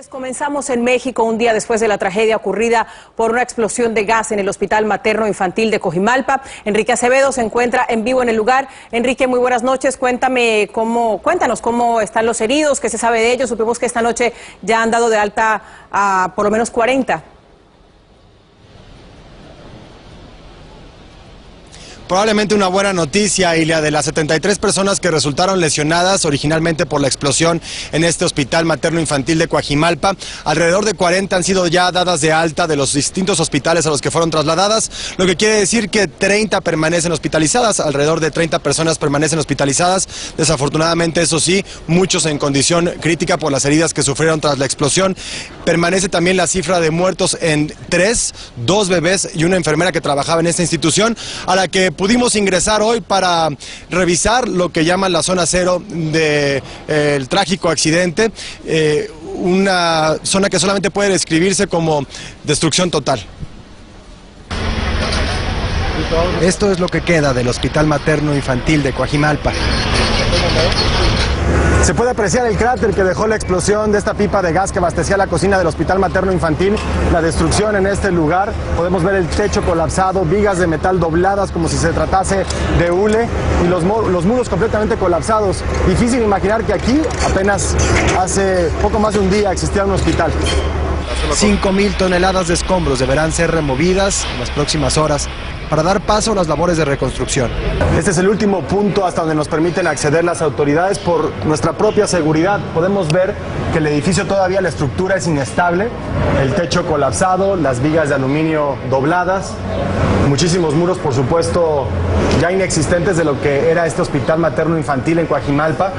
Comenzamos en México un día después de la tragedia ocurrida por una explosión de gas en el Hospital Materno Infantil de Coajimalpa. Enrique Acevedo se encuentra en vivo en el lugar. Enrique, muy buenas noches. Cuéntanos cómo están los heridos, qué se sabe de ellos. Supimos que esta noche ya han dado de alta a por lo menos 40. Probablemente una buena noticia, Ilia, de las 73 personas que resultaron lesionadas originalmente por la explosión en este Hospital Materno Infantil de Coajimalpa. Alrededor de 40 han sido ya dadas de alta de los distintos hospitales a los que fueron trasladadas, lo que quiere decir que 30 permanecen hospitalizadas, alrededor de 30 personas permanecen hospitalizadas. Desafortunadamente, eso sí, muchos en condición crítica por las heridas que sufrieron tras la explosión. Permanece también la cifra de muertos en 3, 2 bebés y una enfermera que trabajaba en esta institución, a la que pudimos ingresar hoy para revisar lo que llaman la zona cero del trágico accidente, una zona que solamente puede describirse como destrucción total. Esto es lo que queda del Hospital Materno Infantil de Coajimalpa. Se puede apreciar el cráter que dejó la explosión de esta pipa de gas que abastecía la cocina del Hospital Materno Infantil, la destrucción en este lugar. Podemos ver el techo colapsado, vigas de metal dobladas como si se tratase de hule y los muros completamente colapsados. Difícil imaginar que aquí, apenas hace poco más de un día, existía un hospital. 5.000 toneladas de escombros deberán ser removidas en las próximas horas para dar paso a las labores de reconstrucción. Este es el último punto hasta donde nos permiten acceder las autoridades por nuestra propia seguridad. Podemos ver que el edificio todavía, la estructura es inestable, el techo colapsado, las vigas de aluminio dobladas, muchísimos muros, por supuesto, ya inexistentes de lo que era este Hospital Materno Infantil en Coajimalpa.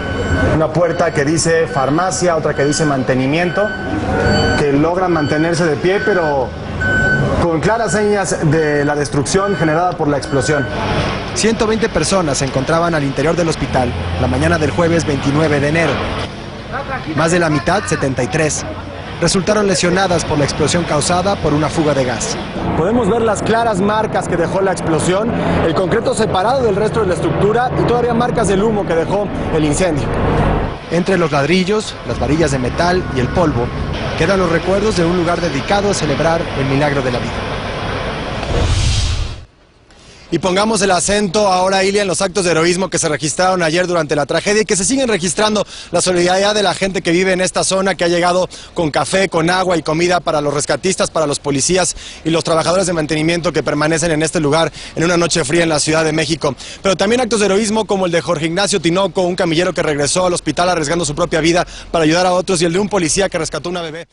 Una puerta que dice farmacia, otra que dice mantenimiento, que logran mantenerse de pie, pero con claras señas de la destrucción generada por la explosión. 120 personas se encontraban al interior del hospital la mañana del jueves 29 de enero. Más de la mitad, 73, resultaron lesionadas por la explosión causada por una fuga de gas. Podemos ver las claras marcas que dejó la explosión, el concreto separado del resto de la estructura y todavía marcas del humo que dejó el incendio. Entre los ladrillos, las varillas de metal y el polvo, quedan los recuerdos de un lugar dedicado a celebrar el milagro de la vida. Y pongamos el acento ahora, Ilia, en los actos de heroísmo que se registraron ayer durante la tragedia y que se siguen registrando. La solidaridad de la gente que vive en esta zona, que ha llegado con café, con agua y comida para los rescatistas, para los policías y los trabajadores de mantenimiento que permanecen en este lugar en una noche fría en la Ciudad de México. Pero también actos de heroísmo como el de Jorge Ignacio Tinoco, un camillero que regresó al hospital arriesgando su propia vida para ayudar a otros, y el de un policía que rescató una bebé.